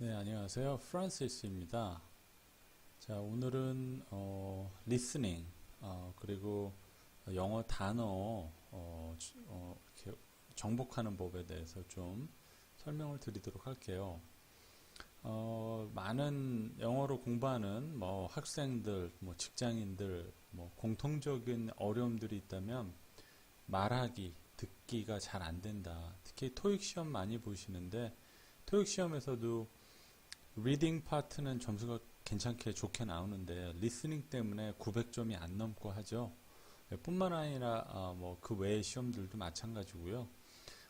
네, 안녕하세요. 프란시스입니다. 자, 오늘은 리스닝 그리고 영어 단어 이렇게 정복하는 법에 대해서 좀 설명을 드리도록 할게요. 많은 영어로 공부하는 뭐 학생들, 뭐 직장인들, 뭐 공통적인 어려움들이 있다면 말하기, 듣기가 잘 안 된다. 특히 토익 시험 많이 보시는데 토익 시험에서도 리딩 파트는 점수가 괜찮게 좋게 나오는데 리스닝 때문에 900점이 안 넘고 하죠. 뿐만 아니라 뭐 그 외의 시험들도 마찬가지고요.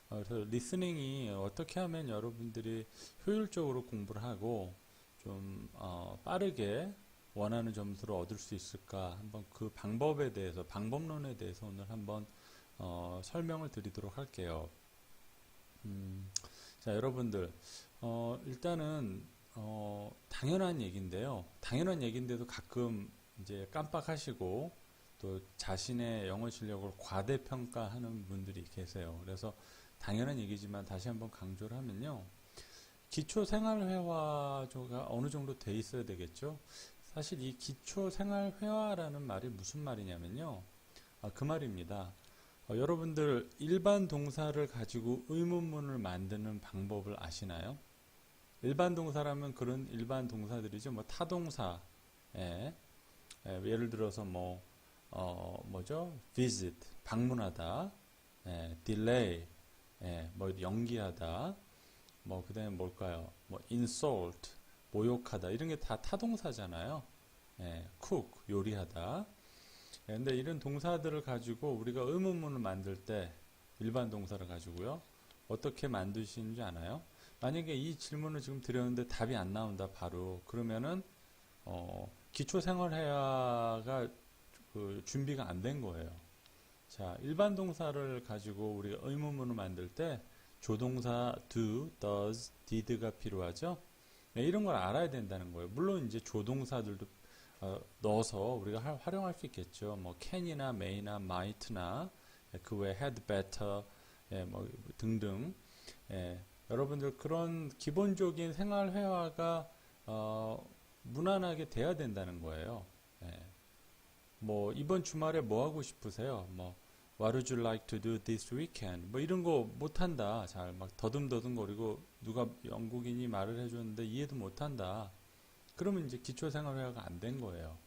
그래서 리스닝이 어떻게 하면 여러분들이 효율적으로 공부를 하고 좀 빠르게 원하는 점수를 얻을 수 있을까 한번 그 방법에 대해서 방법론에 대해서 오늘 한번 설명을 드리도록 할게요. 자, 여러분들 일단은 당연한 얘기인데요. 당연한 얘기인데도 가끔 이제 깜빡하시고 또 자신의 영어 실력을 과대평가하는 분들이 계세요. 그래서 당연한 얘기지만 다시 한번 강조를 하면요. 기초 생활회화가 어느 정도 돼 있어야 되겠죠. 사실 이 기초 생활회화라는 말이 무슨 말이냐면요. 그 말입니다. 여러분들 일반 동사를 가지고 의문문을 만드는 방법을 아시나요? 일반 동사라면 그런 일반 동사들이죠. 뭐 타동사, 예, 예를 들어서 뭐죠? visit, 방문하다, delay, 뭐 연기하다, 뭐 그다음에 뭘까요? 뭐 insult, 모욕하다 이런 게 다 타동사잖아요. cook, 요리하다. 근데 이런 동사들을 가지고 우리가 의문문을 만들 때 일반 동사를 가지고요. 어떻게 만드시는지 아나요? 만약에 이 질문을 지금 드렸는데 답이 안 나온다 바로 그러면은 기초생활회화가 그 준비가 안 된 거예요. 자, 일반 동사를 가지고 우리가 의문문을 만들 때 조동사 do, does, did가 필요하죠. 네, 이런 걸 알아야 된다는 거예요. 물론 이제 조동사들도 넣어서 우리가 활용할 수 있겠죠. 뭐 can이나 may나 might나 그 외에 had better 뭐 등등. 여러분들 그런 기본적인 생활 회화가 무난하게 돼야 된다는 거예요. 뭐 이번 주말에 뭐 하고 싶으세요? 뭐 What would you like to do this weekend? 뭐 이런 거 못한다. 잘 막 더듬더듬거리고 누가 영국인이 말을 해줬는데 이해도 못한다. 그러면 이제 기초생활회화가 안 된 거예요.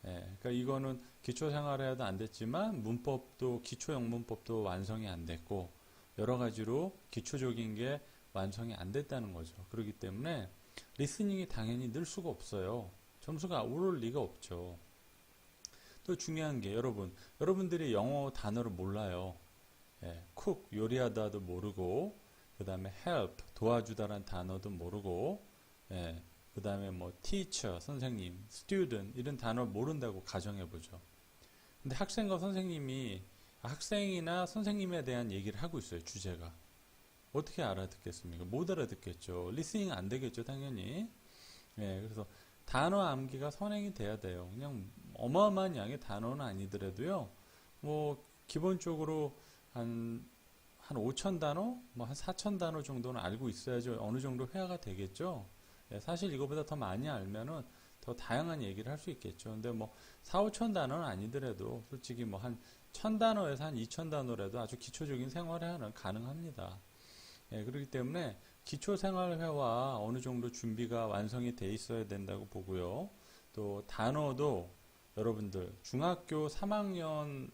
그러니까 이거는 기초생활회화도 안 됐지만 문법도 기초영문법도 완성이 안 됐고 여러 가지로 기초적인 게 완성이 안 됐다는 거죠. 그렇기 때문에 리스닝이 당연히 늘 수가 없어요. 점수가 오를 리가 없죠. 또 중요한 게 여러분들이 영어 단어를 몰라요. cook 요리하다도 모르고 그 다음에 help 도와주다란 단어도 모르고 그 다음에 뭐 teacher 선생님, student 이런 단어 모른다고 가정해보죠. 근데 학생과 선생님이 학생이나 선생님에 대한 얘기를 하고 있어요. 주제가. 어떻게 알아듣겠습니까? 못 알아듣겠죠. 리스닝 안 되겠죠, 당연히. 그래서 단어 암기가 선행이 돼야 돼요. 그냥 어마어마한 양의 단어는 아니더라도요. 뭐 기본적으로 한 5천 단어, 뭐 한 4천 단어 정도는 알고 있어야지 어느 정도 회화가 되겠죠. 사실 이거보다 더 많이 알면은 더 다양한 얘기를 할 수 있겠죠. 근데 뭐 4, 5천 단어는 아니더라도 솔직히 뭐 한 1000단어에서 한 2000단어라도 아주 기초적인 생활회화는 가능합니다. 그렇기 때문에 기초생활회화 어느 정도 준비가 완성이 돼 있어야 된다고 보고요. 또 단어도 여러분들 중학교 3학년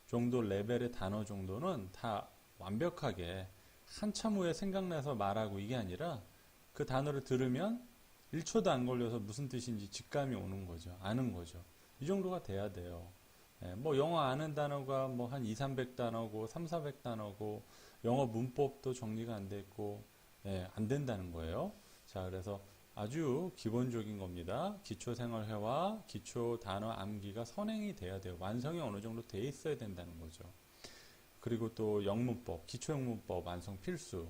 정도 레벨의 단어 정도는 다 완벽하게 한참 후에 생각나서 말하고 이게 아니라 그 단어를 들으면 1초도 안 걸려서 무슨 뜻인지 직감이 오는 거죠. 아는 거죠. 이 정도가 돼야 돼요. 뭐 영어 아는 단어가 뭐 한 2, 300단어고 3, 400단어고 영어 문법도 정리가 안 돼 있고 안 된다는 거예요. 자, 그래서 아주 기본적인 겁니다. 기초 생활회화, 기초 단어 암기가 선행이 돼야 돼요. 완성이 어느 정도 돼 있어야 된다는 거죠. 그리고 또 영문법, 기초 영문법 완성 필수.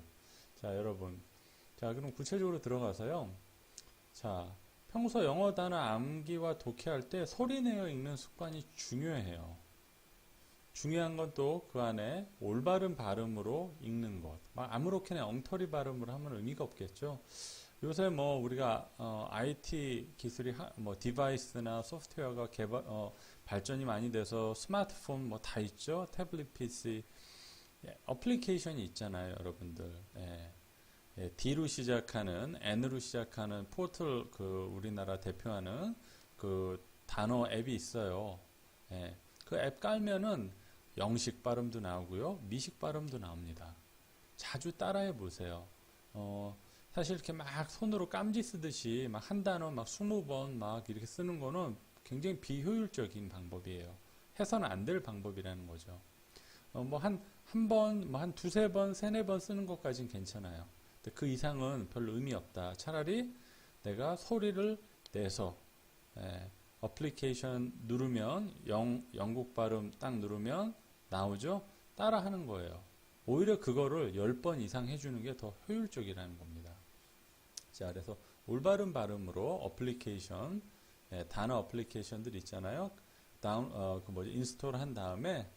자, 여러분. 자, 그럼 구체적으로 들어가서요. 자, 평소 영어 단어 암기와 독해할 때 소리 내어 읽는 습관이 중요해요. 중요한 건 또 그 안에 올바른 발음으로 읽는 것. 막 아무렇게나 엉터리 발음을 하면 의미가 없겠죠. 요새 뭐 우리가 IT 기술이 뭐 디바이스나 소프트웨어가 발전이 많이 돼서 스마트폰 뭐 다 있죠. 태블릿 PC 어플리케이션이 있잖아요, 여러분들. D로 시작하는 N으로 시작하는 포털 그 우리나라 대표하는 그 단어 앱이 있어요. 그 앱 깔면은 영식 발음도 나오고요, 미식 발음도 나옵니다. 자주 따라해 보세요. 사실 이렇게 막 손으로 깜지 쓰듯이 막 한 단어 막 20번 막 이렇게 쓰는 거는 굉장히 비효율적인 방법이에요. 해서는 안 될 방법이라는 거죠. 뭐 한 번, 뭐 한 두세 번, 세네 번 쓰는 것까지는 괜찮아요. 근데 그 이상은 별로 의미 없다. 차라리 내가 소리를 내서, 어플리케이션 누르면, 영국 발음 딱 누르면 나오죠? 따라 하는 거예요. 오히려 그거를 10번 이상 해주는 게 더 효율적이라는 겁니다. 자, 그래서 올바른 발음으로 어플리케이션, 단어 어플리케이션들 있잖아요. 인스톨 한 다음에,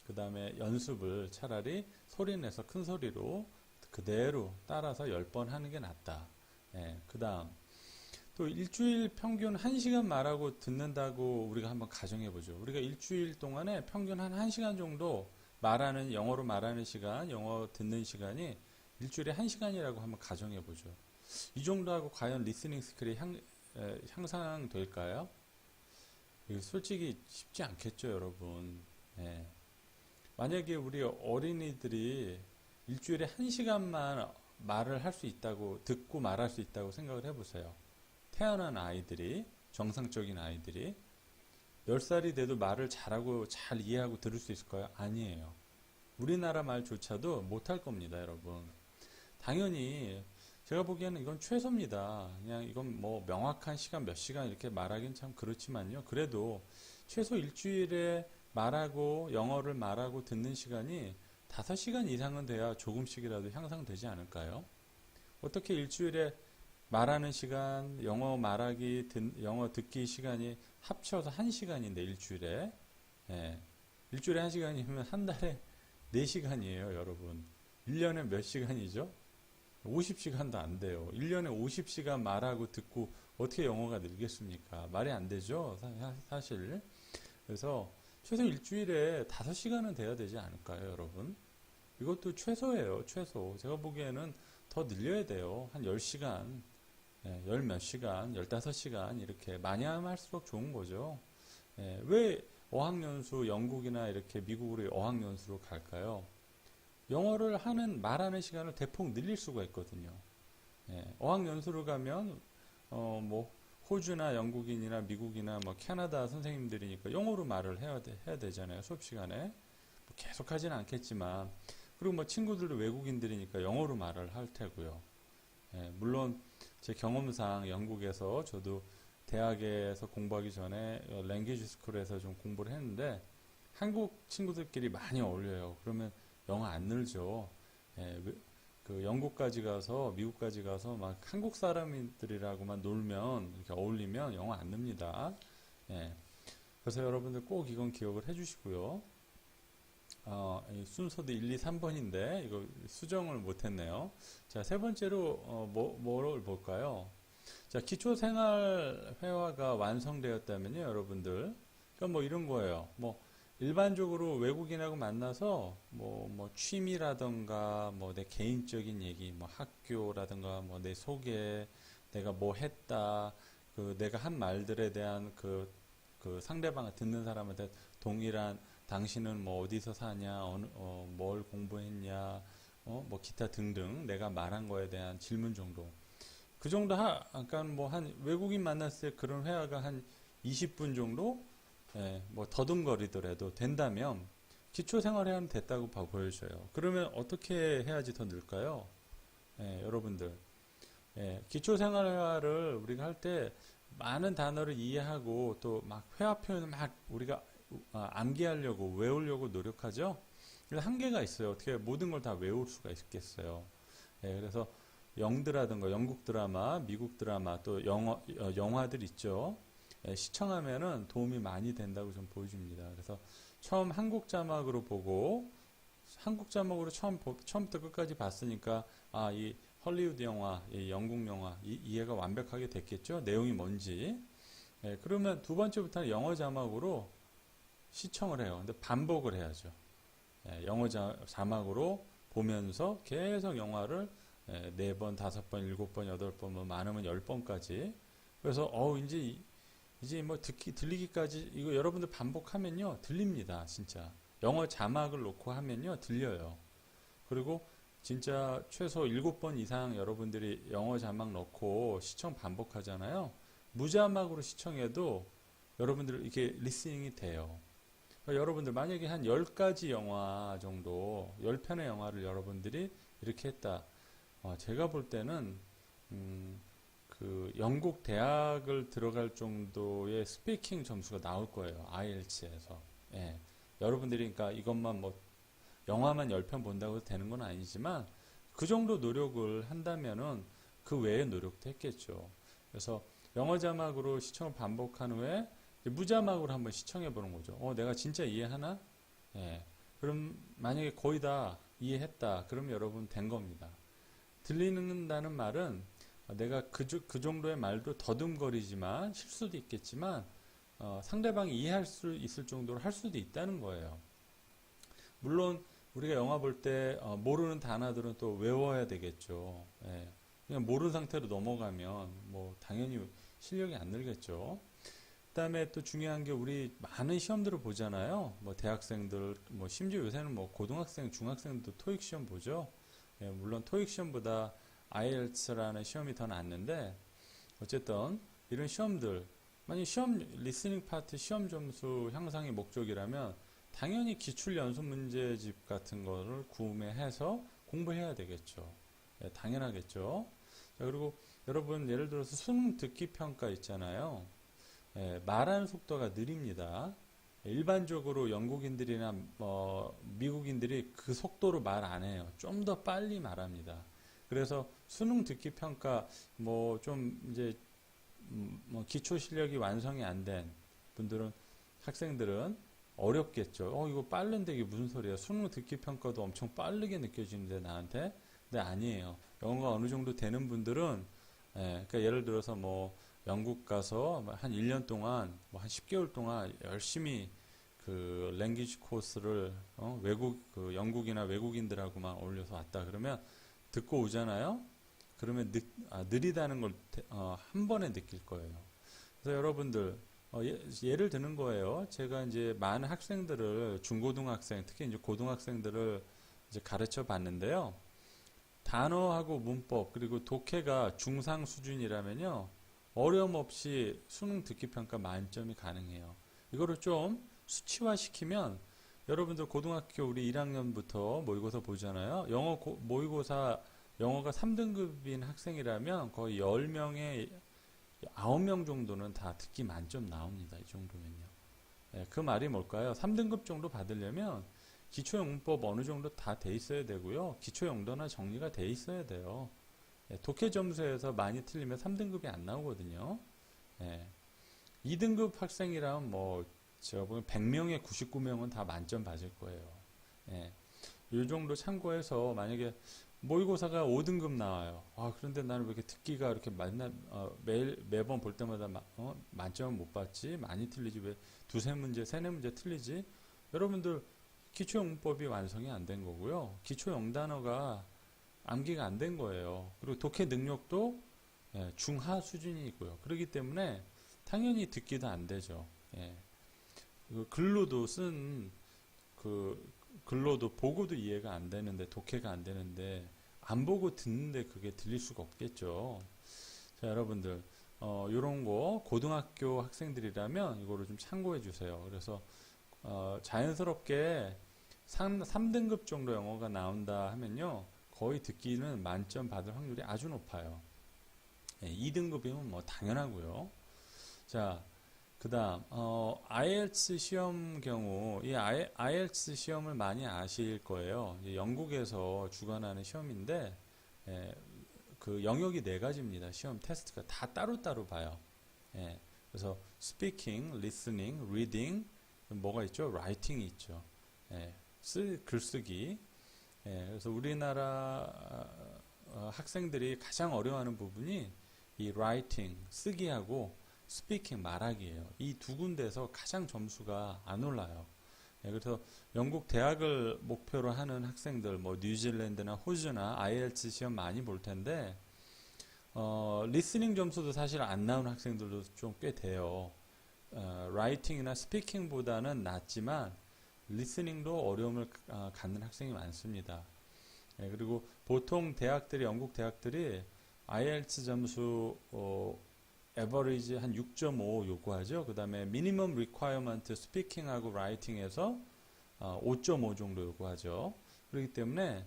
그 다음에 연습을 차라리 소리 내서 큰 소리로 그대로 따라서 10번 하는 게 낫다. 그 다음, 또 일주일 평균 1시간 말하고 듣는다고 우리가 한번 가정해 보죠. 우리가 일주일 동안에 평균 한 1시간 정도 영어로 말하는 시간, 영어 듣는 시간이 일주일에 1시간이라고 한번 가정해 보죠. 이 정도하고 과연 리스닝 스킬이 향상될까요? 솔직히 쉽지 않겠죠, 여러분. 만약에 우리 어린이들이 일주일에 1시간만 말을 할 수 있다고, 듣고 말할 수 있다고 생각을 해보세요. 태어난 아이들이, 정상적인 아이들이 10살이 돼도 말을 잘하고 잘 이해하고 들을 수 있을까요? 아니에요. 우리나라 말조차도 못할 겁니다, 여러분. 당연히 제가 보기에는 이건 최소입니다. 그냥 이건 뭐 명확한 시간 몇 시간 이렇게 말하기는 참 그렇지만요. 그래도 최소 일주일에 영어를 말하고 듣는 시간이 5시간 이상은 돼야 조금씩이라도 향상되지 않을까요? 어떻게 일주일에 말하는 시간, 영어 듣기 시간이 합쳐서 1시간인데 일주일에. 일주일에 1시간이면 한 달에 4시간이에요, 여러분. 1년에 몇 시간이죠? 50시간도 안 돼요. 1년에 50시간 말하고 듣고 어떻게 영어가 늘겠습니까? 말이 안 되죠, 사실. 그래서 최소 일주일에 5시간은 돼야 되지 않을까요, 여러분? 이것도 최소예요, 최소. 제가 보기에는 더 늘려야 돼요. 한 10시간, 10몇 시간, 15시간 이렇게 많이 하면 할수록 좋은 거죠. 왜 어학연수 영국이나 이렇게 미국으로 어학연수로 갈까요? 영어를 말하는 시간을 대폭 늘릴 수가 있거든요. 어학연수로 가면 뭐 호주나 영국인이나 미국이나 뭐 캐나다 선생님들이니까 영어로 말을 해야 되잖아요. 수업 시간에. 뭐 계속 하지는 않겠지만, 그리고 뭐 친구들도 외국인들이니까 영어로 말을 할 테고요. 물론 제 경험상 영국에서 저도 대학에서 공부하기 전에 랭귀지 스쿨에서 좀 공부를 했는데 한국 친구들끼리 많이 어울려요. 그러면 영어 안 늘죠. 그 영국까지 가서 미국까지 가서 막 한국 사람들이라고만 놀면, 이렇게 어울리면 영어 안 늡니다. 그래서 여러분들 꼭 이건 기억을 해주시고요. 이 순서도 1, 2, 3번인데 이거 수정을 못했네요. 자, 세 번째로 뭐를 볼까요? 자, 기초생활 회화가 완성되었다면요, 여러분들. 그러니까 뭐 이런 거예요. 뭐 일반적으로 외국인하고 만나서 뭐 취미라던가 뭐 내 개인적인 얘기, 뭐 학교라던가 뭐 내 소개, 내가 뭐 했다, 그 내가 한 말들에 대한 그 상대방을 듣는 사람한테 동일한, 당신은 뭐 어디서 사냐, 뭘 공부했냐, 뭐 기타 등등 내가 말한 거에 대한 질문 정도. 그 정도 아까 뭐 한 외국인 만났을 때 그런 회화가 한 20분 정도, 뭐 더듬거리더라도 된다면 기초생활회화는 됐다고 보여져요. 그러면 어떻게 해야지 더 늘까요? 여러분들, 기초생활회화를 우리가 할 때 많은 단어를 이해하고 또 막 회화 표현을 막 우리가 암기하려고 외우려고 노력하죠. 그래서 한계가 있어요. 어떻게 모든 걸 다 외울 수가 있겠어요. 그래서 영드라든가 영국 드라마, 미국 드라마, 또 영화들 있죠. 시청하면은 도움이 많이 된다고 좀 보여줍니다. 그래서 처음 한국 자막으로 보고, 한국 자막으로 처음부터 끝까지 봤으니까 이 헐리우드 영화, 영국 영화 이해가 완벽하게 됐겠죠? 내용이 뭔지. 그러면 두 번째부터는 영어 자막으로 시청을 해요. 근데 반복을 해야죠. 영어 자막으로 보면서 계속 영화를 4번, 5번, 7번, 8번, 뭐 많으면 10번까지. 그래서 이제 뭐 들리기까지 이거 여러분들 반복하면요 들립니다. 진짜 영어 자막을 놓고 하면요 들려요. 그리고 진짜 최소 7번 이상 여러분들이 영어 자막 넣고 시청 반복하잖아요. 무자막으로 시청해도 여러분들 이게 리스닝이 돼요. 그러니까 여러분들 만약에 한 10가지 영화 정도 10편의 영화를 여러분들이 이렇게 했다. 제가 볼 때는 그 영국 대학을 들어갈 정도의 스피킹 점수가 나올 거예요. IELTS에서. 예. 여러분들이 그러니까 이것만 뭐 영화만 10편 본다고 해서 되는 건 아니지만 그 정도 노력을 한다면은 그 외의 노력도 했겠죠. 그래서 영어 자막으로 시청을 반복한 후에 무자막으로 한번 시청해 보는 거죠. 내가 진짜 이해하나? 예. 그럼 만약에 거의 다 이해했다. 그럼 여러분 된 겁니다. 들리는다는 말은 내가 그 정도의 말도 더듬거리지만 실수도 있겠지만 상대방이 이해할 수 있을 정도로 할 수도 있다는 거예요. 물론 우리가 영화 볼 때 모르는 단어들은 또 외워야 되겠죠. 예. 그냥 모르는 상태로 넘어가면 뭐 당연히 실력이 안 늘겠죠. 그다음에 또 중요한 게 우리 많은 시험들을 보잖아요. 뭐 대학생들, 뭐 심지어 요새는 뭐 고등학생, 중학생들도 토익 시험 보죠. 예, 물론 토익 시험보다 IELTS라는 시험이 더 낫는데 어쨌든 이런 시험들 만약 시험 리스닝 파트 시험 점수 향상이 목적이라면 당연히 기출 연습 문제집 같은 거를 구매해서 공부해야 되겠죠. 예, 당연하겠죠. 자, 그리고 여러분 예를 들어서 수능 듣기 평가 있잖아요. 예, 말하는 속도가 느립니다. 일반적으로 영국인들이나 미국인들이 그 속도로 말 안 해요. 좀 더 빨리 말합니다. 그래서 수능 듣기 평가 뭐 좀 이제 뭐 기초 실력이 완성이 안 된 분들은 학생들은 어렵겠죠. 이거 빠른데 이게 무슨 소리야? 수능 듣기 평가도 엄청 빠르게 느껴지는데 나한테? 근데 아니에요. 영어가 어느 정도 되는 분들은 그러니까 예를 들어서 뭐 영국 가서 한 1년 동안 뭐 한 10개월 동안 열심히 그 랭귀지 코스를 그 영국이나 외국인들하고만 어울려서 왔다 그러면 듣고 오잖아요. 그러면 느리다는 걸 한 번에 느낄 거예요. 그래서 여러분들 예를 드는 거예요. 제가 이제 많은 학생들을 중고등학생 특히 이제 고등학생들을 이제 가르쳐 봤는데요. 단어하고 문법 그리고 독해가 중상 수준이라면요. 어려움 없이 수능 듣기 평가 만점이 가능해요. 이거를 좀 수치화시키면 여러분들 고등학교 우리 1학년부터 모의고사 보잖아요. 모의고사 영어가 3등급인 학생이라면 거의 10명에 9명 정도는 다 듣기 만점 나옵니다. 이 정도면요. 그 말이 뭘까요? 3등급 정도 받으려면 기초영문법 어느 정도 다 돼 있어야 되고요. 기초영도나 정리가 돼 있어야 돼요. 독해 점수에서 많이 틀리면 3등급이 안 나오거든요. 2등급 학생이라면 뭐 제가 보기엔 100명에 99명은 다 만점 받을 거예요. 이 정도 참고해서 만약에 모의고사가 5등급 나와요. 그런데 나는 왜 이렇게 듣기가 이렇게 매번 볼 때마다 만점은 못 받지? 많이 틀리지? 왜 두세 문제, 세네 문제 틀리지? 여러분들 기초영문법이 완성이 안 된 거고요. 기초영단어가 암기가 안 된 거예요. 그리고 독해 능력도 중하 수준이고요. 그렇기 때문에 당연히 듣기도 안 되죠. 글로도 글로도 보고도 이해가 안 되는데 독해가 안 되는데 안 보고 듣는데 그게 들릴 수가 없겠죠. 자, 여러분들 이런 거 고등학교 학생들이라면 이거를 좀 참고해 주세요. 그래서 자연스럽게 3등급 정도 영어가 나온다 하면요. 거의 듣기는 만점 받을 확률이 아주 높아요. 2등급이면 뭐 당연하고요. 자, 그 다음 IELTS 시험 경우 이 IELTS 시험을 많이 아실 거예요. 이제 영국에서 주관하는 시험인데 그 영역이 4가지입니다. 시험 테스트가 다 따로따로 봐요. 그래서 speaking, listening, reading 뭐가 있죠? writing이 있죠. 글쓰기. 그래서 우리나라 학생들이 가장 어려워하는 부분이 이 writing, 쓰기하고 speaking, 말하기예요. 이 두 군데에서 가장 점수가 안 올라요. 예, 그래서 영국 대학을 목표로 하는 학생들, 뭐 뉴질랜드나 호주나 IELTS 시험 많이 볼 텐데 리스닝 점수도 사실 안 나오는 학생들도 좀 꽤 돼요. 라이팅이나 스피킹보다는 낫지만 리스닝도 어려움을 갖는 학생이 많습니다. 예, 그리고 보통 대학들이, 영국 대학들이 IELTS 점수 에버리지 한 6.5 요구하죠. 그 다음에 미니멈 리ኳ어먼트 스피킹하고 라이팅에서 5.5 정도 요구하죠. 그렇기 때문에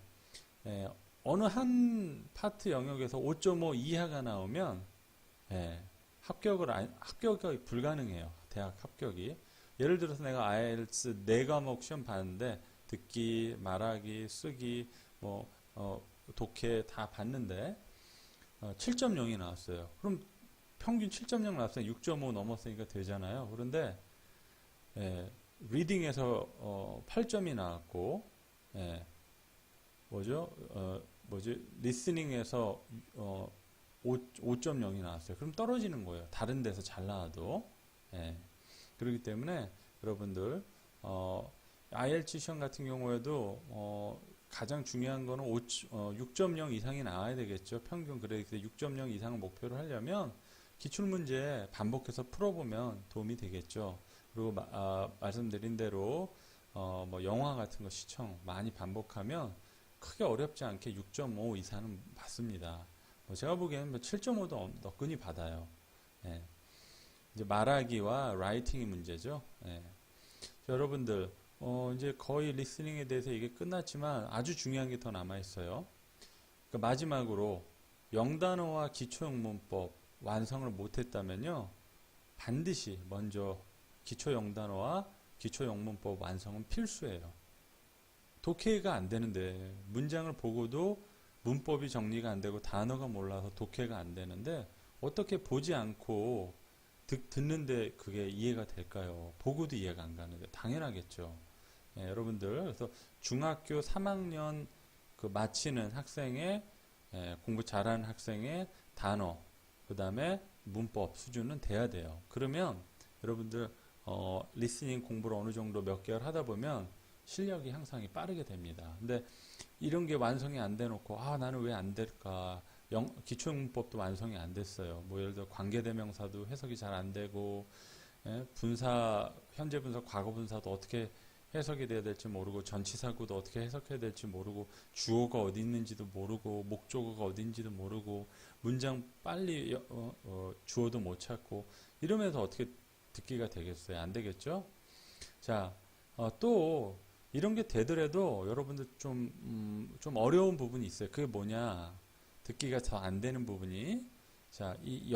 어느 한 파트 영역에서 5.5 이하가 나오면 합격이 불가능해요. 대학 합격이. 예를 들어서 내가 IELTS 4과목 시험 봤는데 듣기, 말하기, 쓰기, 독해 다 봤는데 7.0이 나왔어요. 그럼 평균 7.0 나왔으니까 6.5 넘었으니까 되잖아요. 그런데 리딩에서 8점이 나왔고 리스닝에서 5.0이 나왔어요. 그럼 떨어지는 거예요. 다른 데서 잘 나와도. 그렇기 때문에 여러분들 IELTS 시험 같은 경우에도 가장 중요한 거는 6.0 이상이 나와야 되겠죠. 평균 그래도 6.0 이상을 목표로 하려면 기출문제 반복해서 풀어보면 도움이 되겠죠. 그리고 말씀드린 대로 뭐 영화 같은 거 시청 많이 반복하면 크게 어렵지 않게 6.5 이상은 받습니다. 제가 보기에는 7.5도 너끈히 받아요. 이제 말하기와 라이팅이 문제죠. 여러분들 이제 거의 리스닝에 대해서 이게 끝났지만 아주 중요한 게 더 남아 있어요. 그러니까 마지막으로 영단어와 기초영문법 완성을 못했다면요, 반드시 먼저 기초영단어와 기초영문법 완성은 필수예요. 독해가 안 되는데, 문장을 보고도 문법이 정리가 안 되고 단어가 몰라서 독해가 안 되는데 어떻게 보지 않고 듣는데 그게 이해가 될까요? 보고도 이해가 안 가는데 당연하겠죠. 여러분들 그래서 중학교 3학년 그 마치는 학생의 공부 잘하는 학생의 단어 그 다음에 문법 수준은 돼야 돼요. 그러면 여러분들 리스닝 공부를 어느 정도 몇 개월 하다 보면 실력이 향상이 빠르게 됩니다. 근데 이런 게 완성이 안 돼 놓고 나는 왜 안 될까? 기초문법도 완성이 안 됐어요. 뭐 예를 들어 관계대명사도 해석이 잘 안 되고 분사, 현재 분사, 과거 분사도 어떻게 해석이 돼야 될지 모르고 전치사구도 어떻게 해석해야 될지 모르고 주어가 어디 있는지도 모르고 목적어가 어디 있는지도 모르고 문장 빨리 주어도 못 찾고 이러면서 어떻게 듣기가 되겠어요? 안 되겠죠? 자, 또 이런 게 되더라도 여러분들 좀 어려운 부분이 있어요. 그게 뭐냐? 듣기가 더 안 되는 부분이 자, 이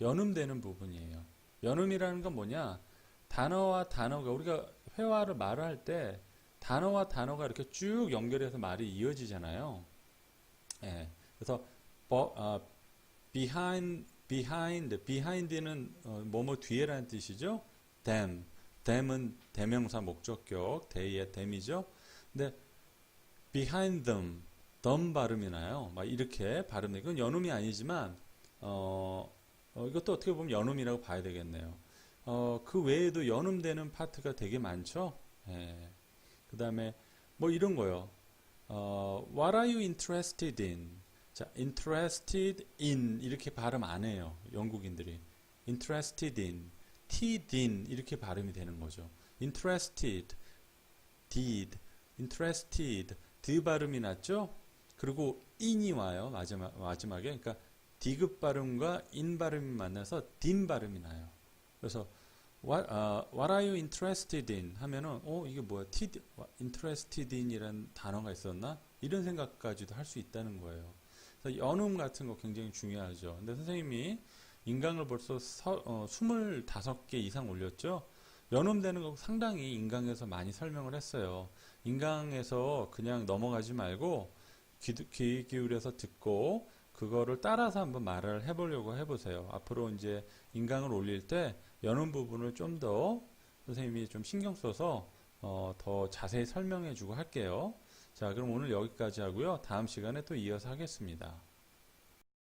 연음되는 부분이에요. 연음이라는 건 뭐냐? 단어와 단어가 우리가 회화를 말을 할 때 단어와 단어가 이렇게 쭉 연결해서 말이 이어지잖아요. 그래서 behind는 뭐뭐 뒤에라는 뜻이죠. them은 대명사 목적격, they의 them이죠. 근데 behind them, 발음이 나요. 막 이렇게 발음이. 이건 연음이 아니지만 이것도 어떻게 보면 연음이라고 봐야 되겠네요. 그 외에도 연음되는 파트가 되게 많죠. 그 다음에 뭐 이런 거요. What are you interested in? 자, interested in 이렇게 발음 안 해요. 영국인들이. interested in, in 이렇게 발음이 되는 거죠. interested, interested, 발음이 났죠? 그리고 in이 와요. 마지막에. 그러니까 디귿 발음과 인 발음이 만나서 딘 발음이 나요. 그래서 what are you interested in? 하면은 이게 뭐야? interested in이라는 단어가 있었나? 이런 생각까지도 할 수 있다는 거예요. 그래서 연음 같은 거 굉장히 중요하죠. 근데 선생님이 인강을 벌써 25개 이상 올렸죠. 연음되는 거 상당히 인강에서 많이 설명을 했어요. 인강에서 그냥 넘어가지 말고 귀 기울여서 듣고 그거를 따라서 한번 말을 해보려고 해보세요. 앞으로 이제 인강을 올릴 때 연음 부분을 좀 더 선생님이 좀 신경 써서 더 자세히 설명해 주고 할게요. 자, 그럼 오늘 여기까지 하고요. 다음 시간에 또 이어서 하겠습니다.